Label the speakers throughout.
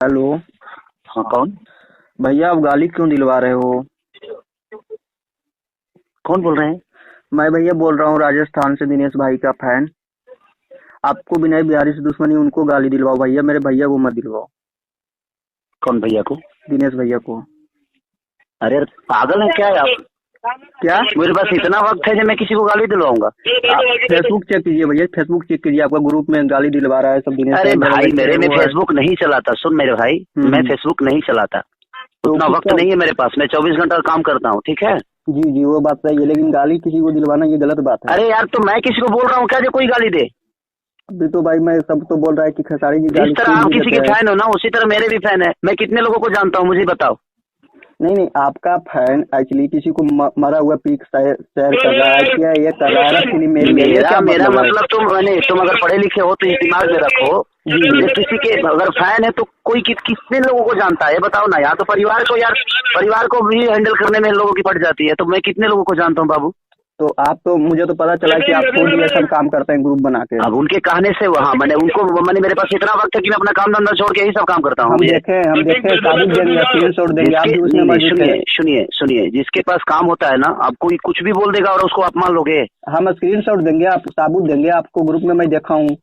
Speaker 1: Hello.
Speaker 2: हाँ, कौन?
Speaker 1: भैया आप गाली क्यों दिलवा रहे हो?
Speaker 2: कौन बोल रहे हैं?
Speaker 1: मैं भैया बोल रहा हूँ राजस्थान से, दिनेश भाई का फैन। आपको विनय बिहारी से दुश्मनी, उनको गाली दिलवाओ भैया, मेरे भैया को मत दिलवाओ।
Speaker 2: कौन भैया को?
Speaker 1: दिनेश भैया को।
Speaker 2: अरे यार, पागल है क्या है आप?
Speaker 1: क्या?
Speaker 2: मेरे पास इतना वक्त है कि मैं किसी को गाली दिलवाऊंगा?
Speaker 1: फेसबुक चेक कीजिए भैया, फेसबुक चेक कीजिए, आपका ग्रुप में गाली दिलवा रहा है सब दिनेश
Speaker 2: अरे
Speaker 1: भाई,
Speaker 2: भाई, मेरे में
Speaker 1: वो है।
Speaker 2: फेसबुक नहीं चलाता। सुन मेरे भाई, मैं फेसबुक नहीं चलाता।
Speaker 1: तो
Speaker 2: उतना वक्त नहीं है मेरे पास। मैं 24 घंटा काम करता हूँ, ठीक है?
Speaker 1: जी जी, वो बात सही है, लेकिन गाली किसी को दिलवाना ये गलत बात है।
Speaker 2: अरे यार, तो मैं किसी को बोल रहा हूँ क्या जो कोई गाली दे?
Speaker 1: अभी तो भाई मैं सब तो बोल रहा है कि खेसारी जी
Speaker 2: जिस
Speaker 1: गाली
Speaker 2: तरह
Speaker 1: क्यों
Speaker 2: आप
Speaker 1: नहीं
Speaker 2: किसी
Speaker 1: देते
Speaker 2: के
Speaker 1: हैं?
Speaker 2: फैन हो ना, उसी तरह मेरे भी फैन है। मैं कितने लोगों को जानता हूँ, मुझे बताओ।
Speaker 1: नहीं नहीं, आपका फैन एक्चुअली किसी को मरा हुआ पीक शेयर कर रहा है, क्या ये कर रहा है? फिल्म मेरी है, ये क्या
Speaker 2: मेरा
Speaker 1: मतलब है?
Speaker 2: मतलब तुम अगर पढ़े लिखे हो तो इस दिमाग में रखो कि किसी के अगर फैन है तो कोई कितने लोगों को जानता है, बताओ ना यार। तो परिवार को भी हैंडल करने में लोगों की पड़ जाती है, तो मैं कितने लोगों को जानता हूँ बाबू।
Speaker 1: तो आप तो, मुझे तो पता चला कि आप खुद ये सब काम करते हैं ग्रुप बना के।
Speaker 2: अब उनके कहने से वहाँ मैंने मेरे पास इतना वक्त है कि मैं अपना काम धंधा छोड़ के यही सब काम करता हूँ।
Speaker 1: हम देखे साबुत देंगे, स्क्रीनशॉट देंगे, आप भी उसमें मौजूद थे।
Speaker 2: सुनिए, जिसके पास काम होता है ना, आप कोई कुछ भी बोल देगा और उसको आप मान लोगे।
Speaker 1: हम स्क्रीनशॉट देंगे, आप साबुत देंगे, आपको ग्रुप में मैं देखा हूँ।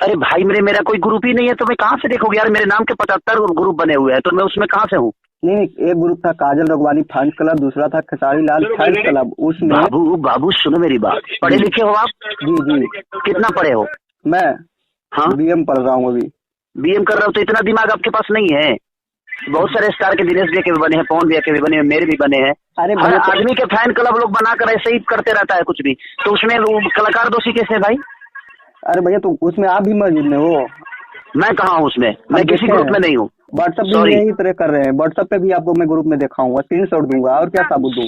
Speaker 2: अरे भाई, मेरा कोई ग्रुप ही नहीं है तो मैं कहाँ से देखोगे यार? मेरे नाम के 75 ग्रुप बने हुए हैं, तो मैं उसमें कहाँ से हूँ?
Speaker 1: नहीं, एक ग्रुप था काजल रघवानी फैंस क्लब, दूसरा था खेसारी लाल फैंस क्लब, उसमें।
Speaker 2: बाबू सुनो मेरी बात। पढ़े लिखे हो आप?
Speaker 1: जी जी।
Speaker 2: कितना पढ़े हो?
Speaker 1: मैं
Speaker 2: हाँ,
Speaker 1: बीएम पढ़ रहा हूँ अभी।
Speaker 2: बीएम कर रहे हो तो इतना दिमाग आपके पास नहीं है। बहुत सारे स्टार के, दिनेश भैया के भी बने हैं, पवन भैया के भी बने हैं, मेरे भी बने हैं।
Speaker 1: अरे
Speaker 2: हर
Speaker 1: भैया
Speaker 2: आदमी के फैन क्लब लोग बनाकर ऐसे ही करते रहता है कुछ भी, तो उसमें वो कलाकार दोषी कैसे है भाई?
Speaker 1: अरे भैया, तो उसमें आप भी मौजूद हो?
Speaker 2: मैं कहाँ हूँ उसमें? मैं किसी ग्रुप में नहीं हूँ।
Speaker 1: व्हाट्सएप भी यही तरह कर रहे हैं, व्हाट्सएप पे भी आपको मैं ग्रुप में देखा हूँ, स्क्रीनशॉट दूंगा। और क्या साबुत दूँ?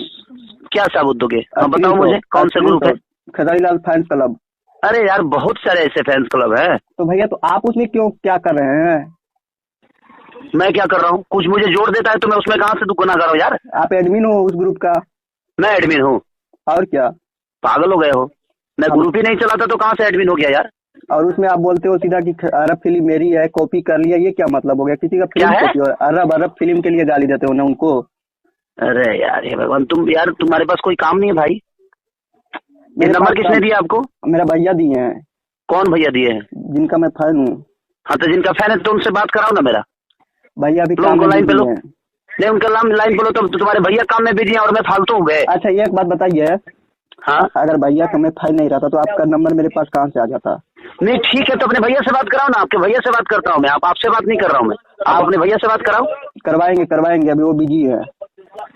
Speaker 2: क्या साबुत दोगे? हाँ बताओ मुझे, कौन सा ग्रुप है?
Speaker 1: Khesari Lal fans club.
Speaker 2: अरे यार, बहुत सारे ऐसे फैंस क्लब है।
Speaker 1: तो भैया, तो आप उसमें क्यों क्या कर रहे हैं?
Speaker 2: मैं क्या कर रहा हूँ? कुछ मुझे जोड़ देता है तो मैं उसमें कहाँ से गुनाहगार हूँ यार?
Speaker 1: आप एडमिन हो उस ग्रुप का?
Speaker 2: मैं एडमिन हूँ।
Speaker 1: और क्या?
Speaker 2: पागल हो गए हो? मैं ग्रुप ही नहीं चलाता तो कहाँ से एडमिन हो गया यार?
Speaker 1: और उसमें आप बोलते हो सीधा कि अरब फिल्म मेरी है, कॉपी कर लिया, ये क्या मतलब हो गया? किसी का फिल्म कॉपी हो? अरब फिल्म के लिए गाली देते हो ना उनको?
Speaker 2: अरे यार, हे भगवान, तुम्हारे पास कोई काम नहीं है भाई? ये नंबर किसने दिया आपको?
Speaker 1: मेरा भैया दिए हैं।
Speaker 2: कौन भैया दिए हैं?
Speaker 1: जिनका मैं फैन हूँ।
Speaker 2: हाँ, तो जिनका फैन है तो उनसे बात कराओ ना मेरा।
Speaker 1: भैया अभी
Speaker 2: उनको लाइन पे लो। नहीं, उनका लाइन पे लो, तो तुम्हारे भैया काम में बिजी हैं और मैं फालतू हूँ गए।
Speaker 1: अच्छा, ये एक बात बताइए।
Speaker 2: हाँ,
Speaker 1: अगर भैया का मैं फैन नहीं रहता तो आपका नंबर मेरे पास कहाँ से आ जाता?
Speaker 2: नहीं ठीक है, तो अपने भैया से बात कराओ ना। आपके भैया से बात करता हूँ मैं, आपसे बात नहीं कर रहा हूँ मैं। आप अपने भैया से बात कराओ।
Speaker 1: करवाएंगे, अभी वो बिजी है।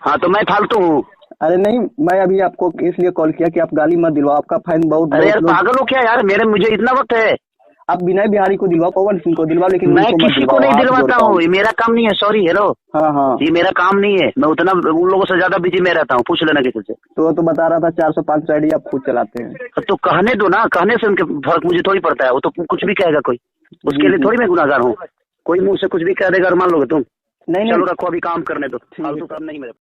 Speaker 2: हाँ, तो मैं फालतू हूँ?
Speaker 1: अरे नहीं, मैं अभी आपको इसलिए कॉल किया कि आप गाली मत दिलवाओ, आपका फैन बहुत।
Speaker 2: अरे यार, पागल हो क्या यार? मुझे इतना वक्त है?
Speaker 1: आप विनय बिहारी को दिलवाओ, पवन सिंह को दिलवाओ, लेकिन
Speaker 2: मैं किसी को नहीं दिलवाता हूँ, ये मेरा काम नहीं है। Sorry, hello.
Speaker 1: हाँ हाँ,
Speaker 2: ये मेरा काम नहीं है। मैं उतना उन लोगों से ज्यादा बिजी मैं रहता हूँ, पूछ लेना किसी से।
Speaker 1: तो बता रहा था 400-500 आईडी आप खुद चलाते हैं।
Speaker 2: तो कहने दो ना, कहने से उनके फर्क मुझे थोड़ी पड़ता है। वो तो कुछ भी कहेगा कोई, उसके लिए थोड़ी मैं गुनाहगार हूँ। कोई मुंह से कुछ भी कह देगा और मान लोगे तुम?
Speaker 1: नहीं
Speaker 2: चलो रखो, अभी काम करने दो, फालतू काम नहीं मेरे।